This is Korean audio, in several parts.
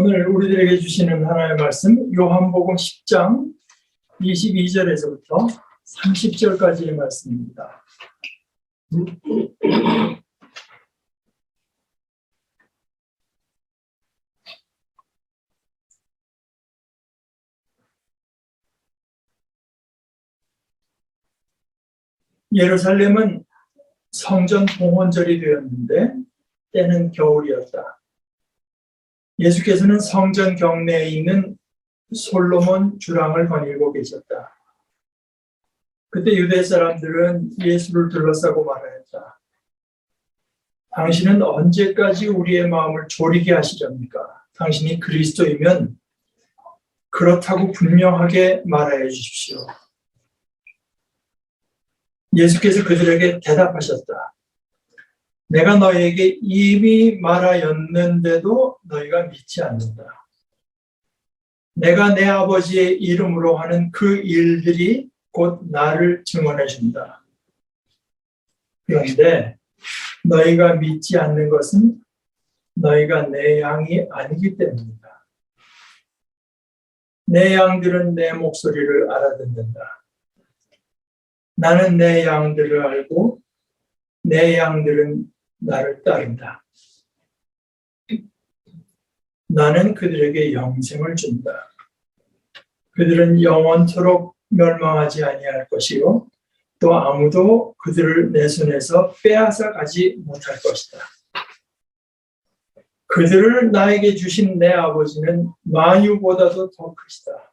오늘 우리들에게 주시는 하나님의 말씀 요한복음 10장 22절에서부터 30절까지의 말씀입니다. 예루살렘은 성전 봉헌절이 되었는데 때는 겨울이었다. 예수께서는 성전 경내에 있는 솔로몬 주랑을 거닐고 계셨다. 그때 유대 사람들은 예수를 둘러싸고 말하였다. 당신은 언제까지 우리의 마음을 졸이게 하시렵니까? 당신이 그리스도이면 그렇다고 분명하게 말하여 주십시오. 예수께서 그들에게 대답하셨다. 내가 너희에게 이미 말하였는데도 너희가 믿지 않는다. 내가 내 아버지의 이름으로 하는 그 일들이 곧 나를 증언해 준다. 그런데 너희가 믿지 않는 것은 너희가 내 양이 아니기 때문이다. 내 양들은 내 목소리를 알아듣는다. 나는 내 양들을 알고 내 양들은 나를 따른다. 나는 그들에게 영생을 준다. 그들은 영원토록 멸망하지 아니할 것이요 또 아무도 그들을 내 손에서 빼앗아 가지 못할 것이다. 그들을 나에게 주신 내 아버지는 만유보다도 더 크시다.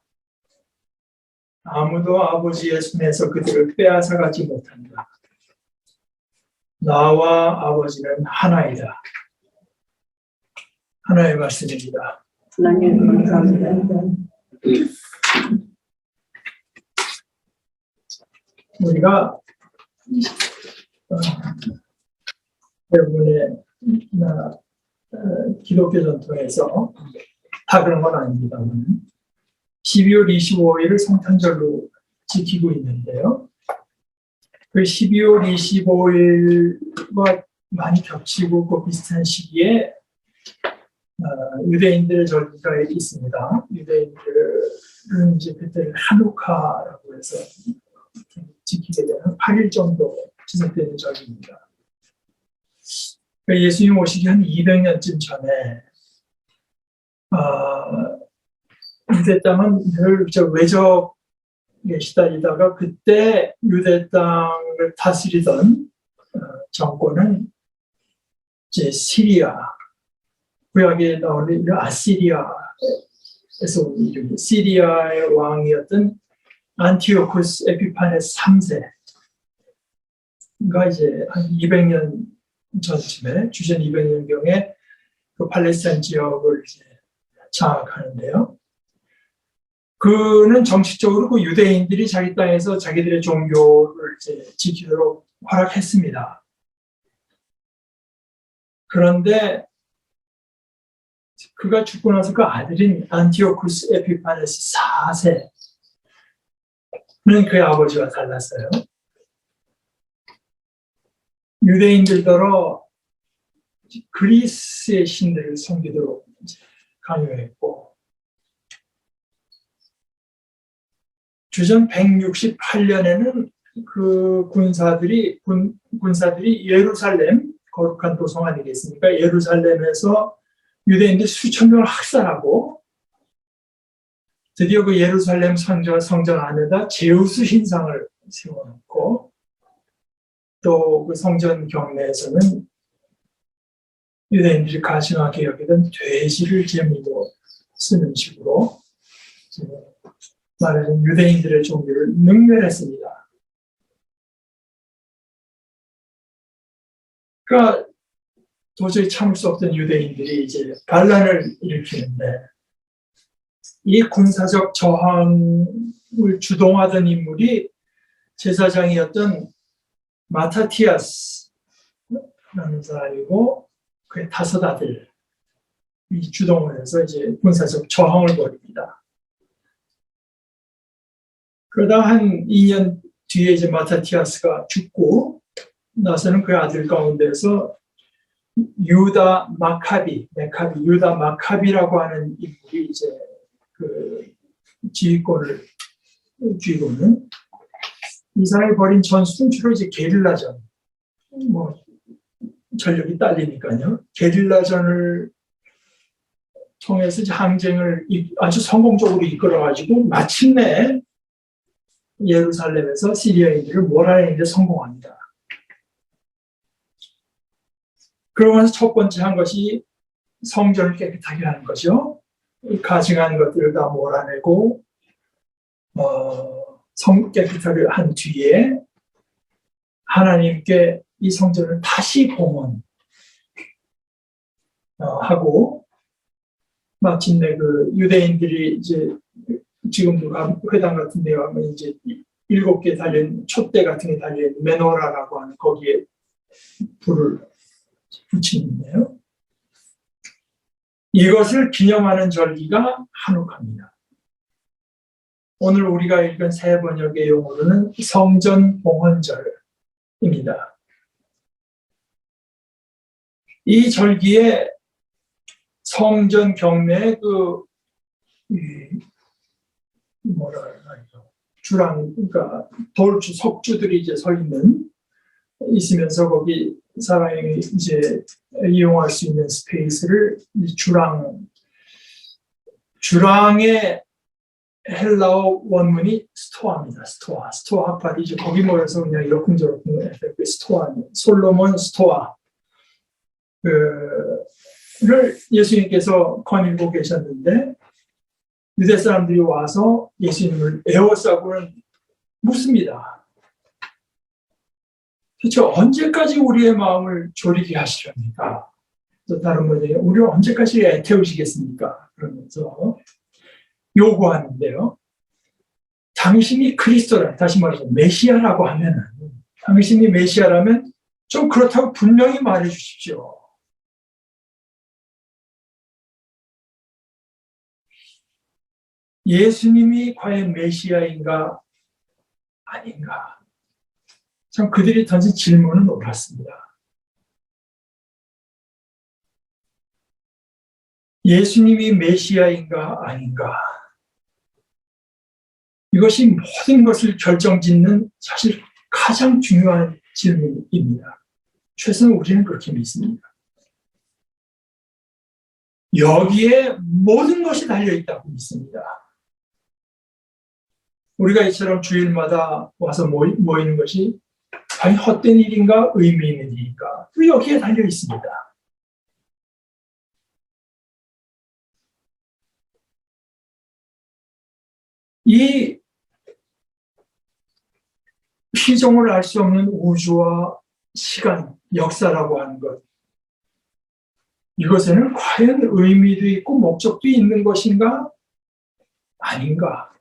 아무도 아버지의 손에서 그들을 빼앗아 가지 못한다. 나와 아버지는 하나이다. 하나의 말씀입니다. 하나님 감사합니다. 우리가 대부분의 기독교 전통에서 다 그런 건 아닙니다만 12월 25일을 성탄절로 지키고 있는데요. 그 12월 25일과 많이 겹치고 그 비슷한 시기에 유대인들의 절기가 있습니다. 유대인들은 이제 그때를 하누카라고 해서 지키게 되는 8일 정도 지속되는 절기입니다. 예수님 오시기 한 200년쯤 전에 유대 땅은 늘 외적에 시달리다가 그때 유대 땅을 다스리던 정권은 이제 시리아, 구약에 나오는 아시리아에서 온 이름이 시리아의 왕이었던 안티오쿠스 에피파네스 3세가 이제 한 200년 전쯤에 주전 200년경에 그 팔레스타인 지역을 이제 장악하는데요. 그는 정식적으로 그 유대인들이 자기 땅에서 자기들의 종교를 이제 지키도록 허락했습니다. 그런데 그가 죽고 나서 그 아들인 안티오쿠스 에피파네스 4세는 그의 아버지와 달랐어요. 유대인들더러 그리스의 신들을 섬기도록 강요했고 주전 168년에는 그 군사들이 예루살렘, 거룩한 도성 아니겠습니까? 예루살렘에서 유대인들 수천 명을 학살하고 드디어 그 예루살렘 성전 안에다 제우스 신상을 세워놓고 또 그 성전 경내에서는 유대인들이 가증하게 여기던 돼지를 제물로 쓰는 식으로 말하자면 유대인들의 종교를 능멸했습니다. 그러니까 도저히 참을 수 없던 유대인들이 이제 반란을 일으키는데 이 군사적 저항을 주동하던 인물이 제사장이었던 마타티아스라는 사람이고 그의 5 아들이 주동을 해서 이제 군사적 저항을 벌입니다. 그러다 한 2년 뒤에 이제 마타티아스가 죽고 나서는 그의 아들 가운데서 유다 유다 마카비라고 하는 인물이 이제 그 지휘권을 쥐고는 이 사람이 벌인 전술은 주로 이제 게릴라전, 뭐 전력이 딸리니까요. 게릴라전을 통해서 이제 항쟁을 아주 성공적으로 이끌어가지고 마침내 예루살렘에서 시리아인들을 몰아내는 데 성공합니다. 그러면서 첫 번째 한 것이 성전을 깨끗하게 하는 거죠. 가증한 것들을 다 몰아내고 깨끗하게 한 뒤에 하나님께 이 성전을 다시 봉헌하고 마침내 그 유대인들이 이제 지금도 회당 같은 데 가면 이제 7개 달린 촛대 같은 게 달린 메노라라고 하는 거기에 불을 붙이는데요. 이것을 기념하는 절기가 한우카입니다. 오늘 우리가 읽은 새 번역의 용어로는 성전 봉헌절입니다. 이 절기에 성전 경내에 그러니까 석주들이 이제 있으면서 거기 사람이 이제 이용할 수 있는 스페이스를 주랑의 헬라어 원문이 스토아입니다. 스토아 학파리 이제 거기 모여서 그냥 이러쿵저러쿵 스토아, 솔로몬 스토아 를 예수님께서 거닐고 계셨는데 유대 사람들이 와서 예수님을 에워싸고는 묻습니다. 대체 언제까지 우리의 마음을 졸이게 하시렵니까? 또 다른 분이 우리 언제까지 애태우시겠습니까? 그러면서 요구하는데요. 당신이 그리스도라, 다시 말해서 메시아라고 하면은, 당신이 메시아라면 좀 그렇다고 분명히 말해 주십시오. 예수님이 과연 메시아인가 아닌가? 참 그들이 던진 질문은 옳았습니다. 예수님이 메시아인가 아닌가? 이것이 모든 것을 결정짓는 사실 가장 중요한 질문입니다. 최소한 우리는 그렇게 믿습니다. 여기에 모든 것이 달려있다고 믿습니다. 우리가 이처럼 주일마다 와서 모이는 것이 과연 헛된 일인가 의미 있는 일인가 여기에 달려있습니다. 이 시종을 알 수 없는 우주와 시간, 역사라고 하는 것, 이것에는 과연 의미도 있고 목적도 있는 것인가 아닌가,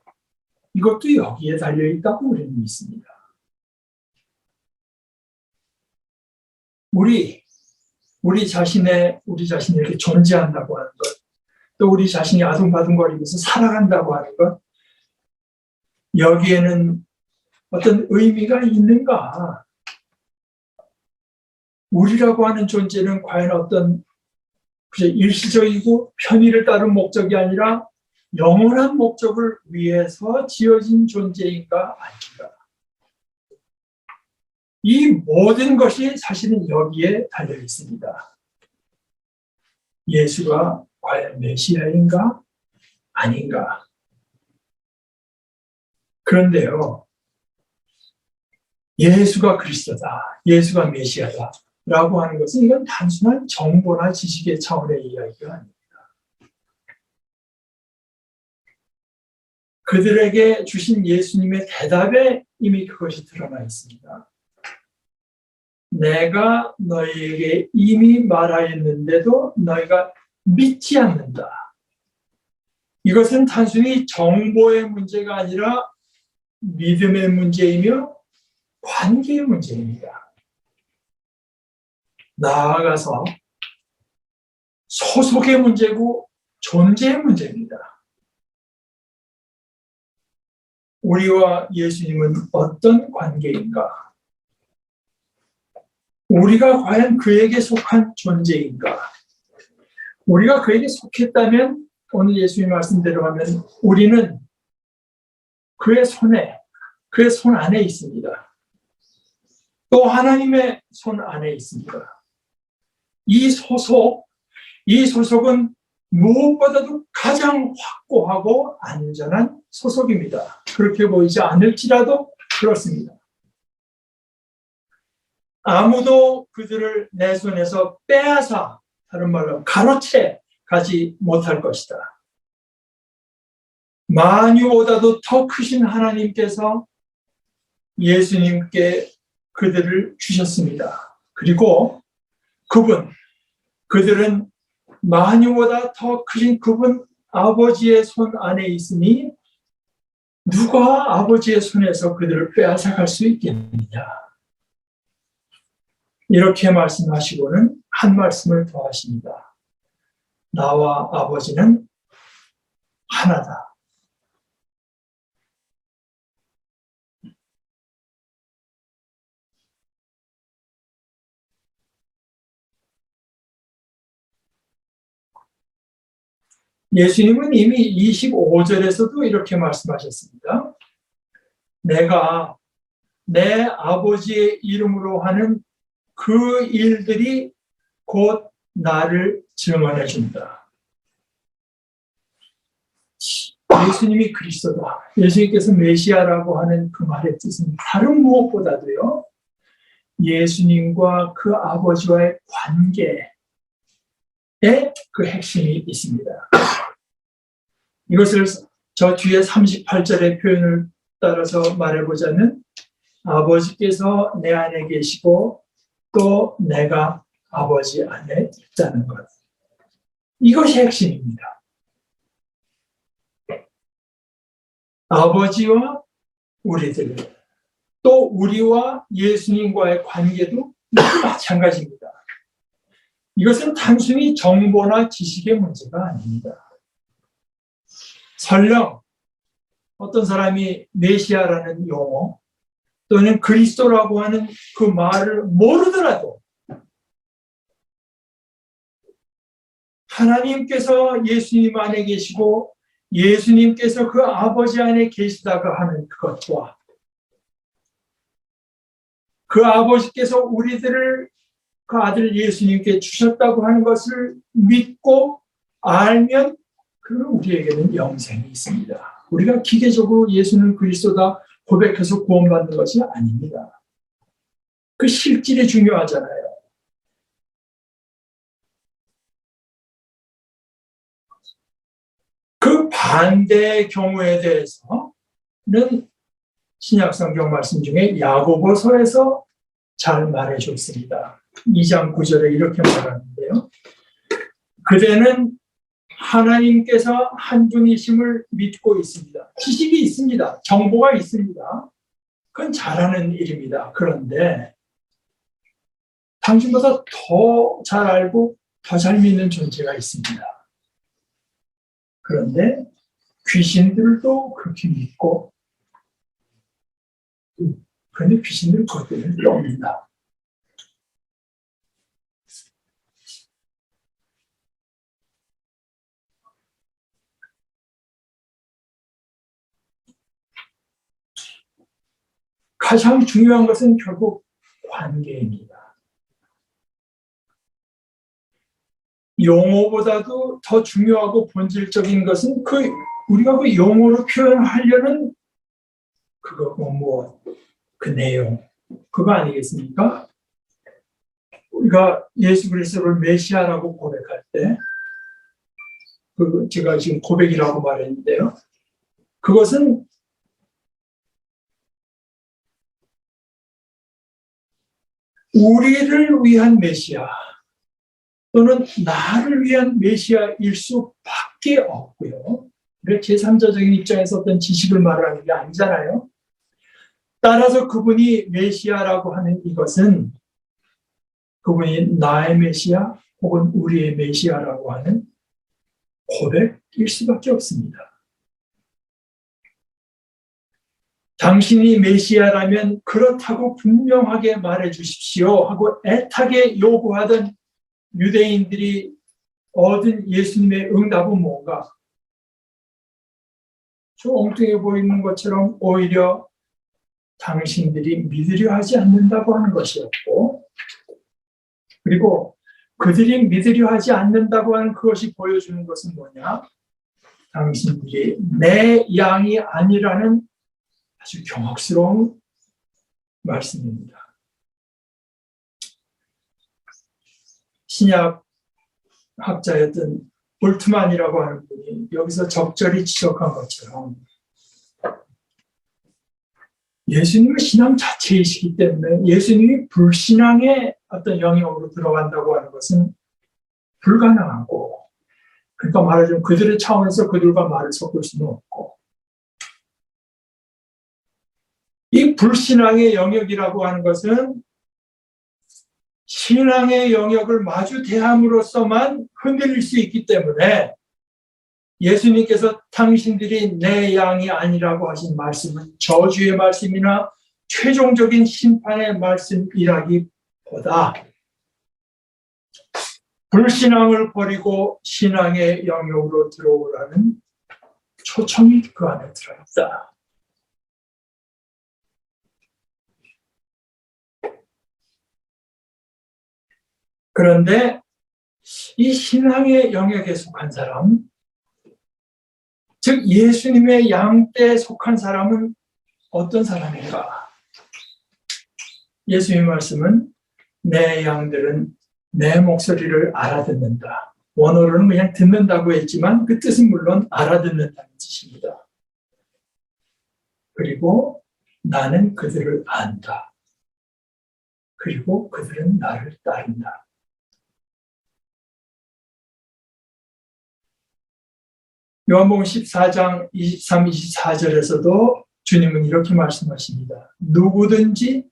이것도 여기에 달려있다고 우리는 믿습니다. 우리 자신이 이렇게 존재한다고 하는 것, 또 우리 자신이 아둥바둥거리면서 살아간다고 하는 것, 여기에는 어떤 의미가 있는가? 우리라고 하는 존재는 과연 어떤 일시적이고 편의를 따른 목적이 아니라 영원한 목적을 위해서 지어진 존재인가 아닌가? 이 모든 것이 사실은 여기에 달려 있습니다. 예수가 과연 메시아인가 아닌가? 그런데요, 예수가 그리스도다, 예수가 메시아다 라고 하는 것은 이건 단순한 정보나 지식의 차원의 이야기가 아닙니다. 그들에게 주신 예수님의 대답에 이미 그것이 드러나 있습니다. 내가 너희에게 이미 말하였는데도 너희가 믿지 않는다. 이것은 단순히 정보의 문제가 아니라 믿음의 문제이며 관계의 문제입니다. 나아가서 소속의 문제고 존재의 문제입니다. 우리와 예수님은 어떤 관계인가? 우리가 과연 그에게 속한 존재인가? 우리가 그에게 속했다면 오늘 예수님 말씀대로 하면 우리는 그의 손 안에 있습니다. 또 하나님의 손 안에 있습니다. 이 소속은 무엇보다도 가장 확고하고 안전한 소속입니다. 그렇게 보이지 않을지라도 그렇습니다. 아무도 그들을 내 손에서 빼앗아, 다른 말로 가로채 가지 못할 것이다. 만유보다도 더 크신 하나님께서 예수님께 그들을 주셨습니다. 그리고 그들은 만유보다 더 크신 그분 아버지의 손 안에 있으니 누가 아버지의 손에서 그들을 빼앗아 갈 수 있겠느냐. 이렇게 말씀하시고는 한 말씀을 더 하십니다. 나와 아버지는 하나다. 예수님은 이미 25절에서도 이렇게 말씀하셨습니다. 내가 내 아버지의 이름으로 하는 그 일들이 곧 나를 증언해 준다. 예수님이 그리스도다. 예수님께서 메시아라고 하는 그 말의 뜻은 다른 무엇보다도요, 예수님과 그 아버지와의 관계에 그 핵심이 있습니다. 이것을 저 뒤에 38절의 표현을 따라서 말해보자면 아버지께서 내 안에 계시고 또 내가 아버지 안에 있다는 것. 이것이 핵심입니다. 아버지와 우리들, 또 우리와 예수님과의 관계도 마찬가지입니다. 이것은 단순히 정보나 지식의 문제가 아닙니다. 설령 어떤 사람이 메시아라는 용어 또는 그리스도라고 하는 그 말을 모르더라도 하나님께서 예수님 안에 계시고 예수님께서 그 아버지 안에 계시다가 하는 그것과 그 아버지께서 우리들을 그 아들 예수님께 주셨다고 하는 것을 믿고 알면 그러면 우리에게는 영생이 있습니다. 우리가 기계적으로 예수는 그리스도다 고백해서 구원받는 것이 아닙니다. 그 실질이 중요하잖아요. 그 반대의 경우에 대해서는 신약성경 말씀 중에 야고보서에서 잘 말해줬습니다. 2장 9절에 이렇게 말하는데요. 그대는 하나님께서 한 분이심을 믿고 있습니다. 지식이 있습니다. 정보가 있습니다. 그건 잘하는 일입니다. 그런데 당신보다 더 잘 알고 더 잘 믿는 존재가 있습니다. 그런데 귀신들도 그렇게 믿고 그런데 귀신들은 그것들을 떠옵니다. 가장 중요한 것은 결국 관계입니다. 용어보다도 더 중요하고 본질적인 것은 우리가 그 용어로 표현하려는 그 내용, 그거 아니겠습니까? 우리가 예수 그리스도를 메시아라고 고백할 때, 제가 지금 고백이라고 말했는데요. 그것은 우리를 위한 메시아 또는 나를 위한 메시아일 수밖에 없고요. 제3자적인 입장에서 어떤 지식을 말하는 게 아니잖아요. 따라서 그분이 메시아라고 하는 이것은 그분이 나의 메시아 혹은 우리의 메시아라고 하는 고백일 수밖에 없습니다. 당신이 메시아라면 그렇다고 분명하게 말해 주십시오 하고 애타게 요구하던 유대인들이 얻은 예수님의 응답은 뭔가? 좀 엉뚱해 보이는 것처럼 오히려 당신들이 믿으려 하지 않는다고 하는 것이었고, 그리고 그들이 믿으려 하지 않는다고 하는 그것이 보여주는 것은 뭐냐? 당신들이 내 양이 아니라는 아주 경악스러운 말씀입니다. 신약 학자였던 볼트만이라고 하는 분이 여기서 적절히 지적한 것처럼 예수님은 신앙 자체이시기 때문에 예수님이 불신앙의 어떤 영역으로 들어간다고 하는 것은 불가능하고, 그러니까 말하자면 그들의 차원에서 그들과 말을 섞을 수는 없고, 이 불신앙의 영역이라고 하는 것은 신앙의 영역을 마주 대함으로써만 흔들릴 수 있기 때문에 예수님께서 당신들이 내 양이 아니라고 하신 말씀은 저주의 말씀이나 최종적인 심판의 말씀이라기보다 불신앙을 버리고 신앙의 영역으로 들어오라는 초청이 그 안에 들어있다. 그런데 이 신앙의 영역에 속한 사람, 즉 예수님의 양떼에 속한 사람은 어떤 사람인가? 예수님의 말씀은 내 양들은 내 목소리를 알아듣는다. 원어로는 그냥 듣는다고 했지만 그 뜻은 물론 알아듣는다는 뜻입니다. 그리고 나는 그들을 안다. 그리고 그들은 나를 따른다. 요한복음 14장 23, 24절에서도 주님은 이렇게 말씀하십니다. 누구든지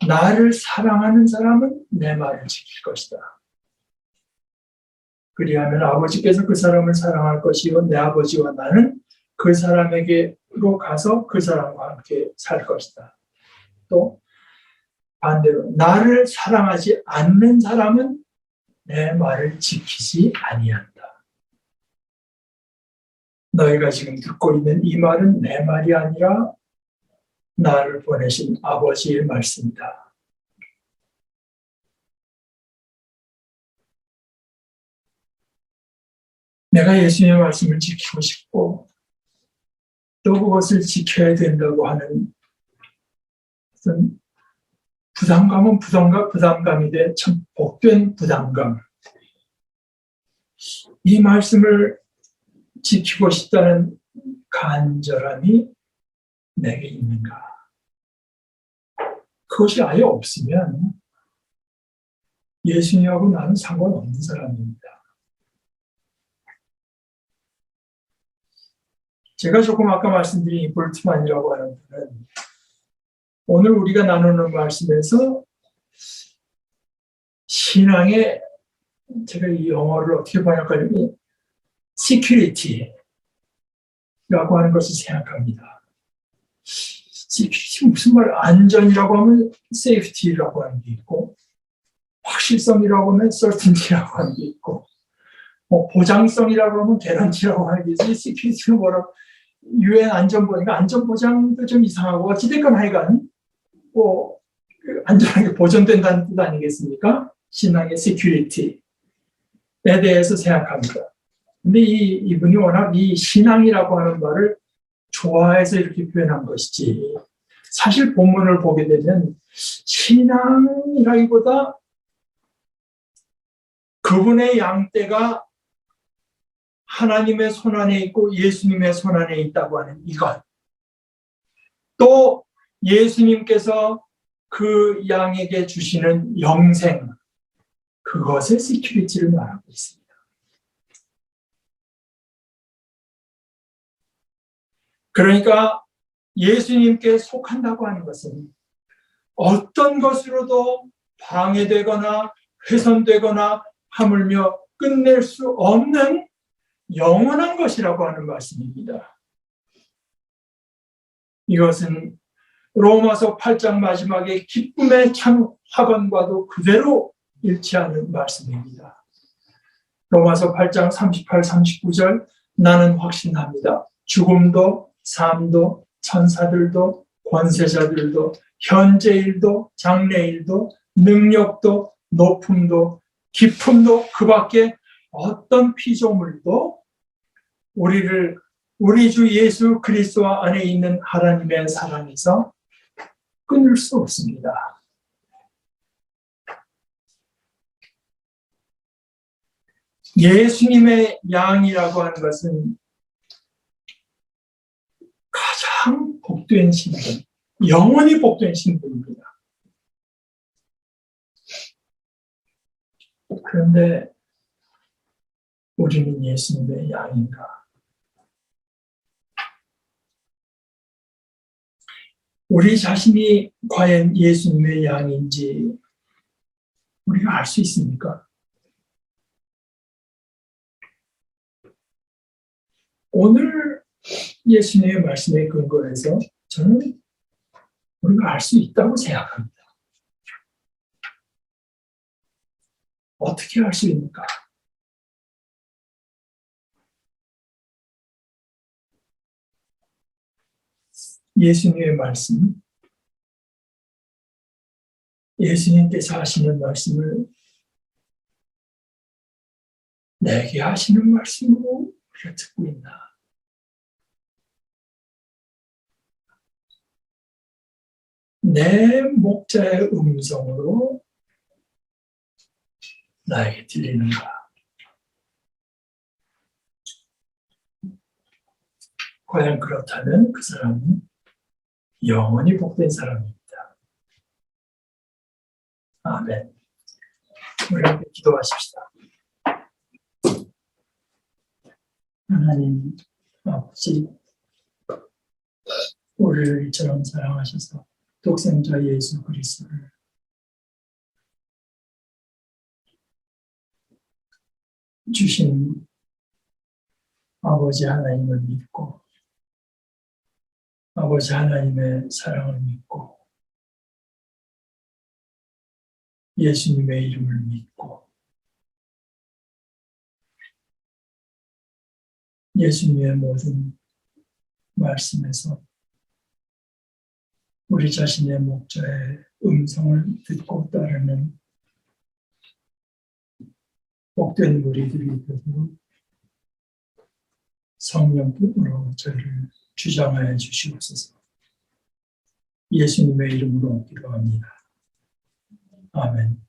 나를 사랑하는 사람은 내 말을 지킬 것이다. 그리하면 아버지께서 그 사람을 사랑할 것이요 내 아버지와 나는 그 사람에게로 가서 그 사람과 함께 살 것이다. 또 반대로 나를 사랑하지 않는 사람은 내 말을 지키지 아니한다. 너희가 지금 듣고 있는 이 말은 내 말이 아니라 나를 보내신 아버지의 말씀이다. 내가 예수님의 말씀을 지키고 싶고 또 그것을 지켜야 된다고 하는 어떤 부담감은 부담감이 돼 참 복된 부담감. 이 말씀을 지키고 싶다는 간절함이 내게 있는가? 그것이 아예 없으면 예수님하고 나는 상관없는 사람입니다. 제가 조금 아까 말씀드린 이 볼트만이라고 하는 분은 오늘 우리가 나누는 말씀에서 신앙의, 제가 이 영어를 어떻게 번역하냐면 security라고 하는 것을 생각합니다. security 무슨 말? 안전이라고 하면 safety라고 하는 게 있고, 확실성이라고 하면 certainty라고 하는 게 있고, 뭐 보장성이라고 하면 guarantee라고 하는 게 있어요. security는 뭐라고? UN 안전보니까 안전보장도 좀 이상하고 어찌됐건 하여간 뭐 안전하게 보존된다는 뜻 아니겠습니까? 신앙의 security에 대해서 생각합니다. 근데 이분이 워낙 이 신앙이라고 하는 말을 좋아해서 이렇게 표현한 것이지, 사실 본문을 보게 되면 신앙이라기보다 그분의 양떼가 하나님의 손안에 있고 예수님의 손안에 있다고 하는 이것, 또 예수님께서 그 양에게 주시는 영생, 그것의 시큐리티를 말하고 있습니다. 그러니까 예수님께 속한다고 하는 것은 어떤 것으로도 방해되거나 훼손되거나 하물며 끝낼 수 없는 영원한 것이라고 하는 말씀입니다. 이것은 로마서 8장 마지막에 기쁨의 찬 화관과도 그대로 일치하는 말씀입니다. 로마서 8장 38, 39절 나는 확신합니다. 죽음도 삶도 천사들도 권세자들도 현재일도 장래일도 능력도 높음도 깊음도 그 밖에 어떤 피조물도 우리 주 예수 그리스도 안에 있는 하나님의 사랑에서 끊을 수 없습니다. 예수님의 양이라고 하는 것은 가장 복된 신분, 영원히 복된 신분입니다. 그런데 우리는 예수님의 양인가? 우리 자신이 과연 예수님의 양인지 우리가 알 수 있습니까? 오늘 예수님의 말씀에 근거해서 저는 우리가 알 수 있다고 생각합니다. 어떻게 알 수 있습니까? 예수님의 말씀, 예수님께서 하시는 말씀을 내게 하시는 말씀으로 우리가 듣고 있나? 내 목자의 음성으로 나에게 들리는가? 과연 그렇다면 그 사람은 영원히 복된 사람입니다. 아멘. 우리 함께 기도하십시다. 하나님 아버지, 우리를 이처럼 사랑하셔서 독생자 예수 그리스도를 주신 아버지 하나님을 믿고 아버지 하나님의 사랑을 믿고 예수님의 이름을 믿고 예수님의 모든 말씀에서 우리 자신의 목자의 음성을 듣고 따르는 복된 무리들이 되도록 성령으로 저희를 주장하여 주시옵소서. 예수님의 이름으로 기도합니다. 아멘.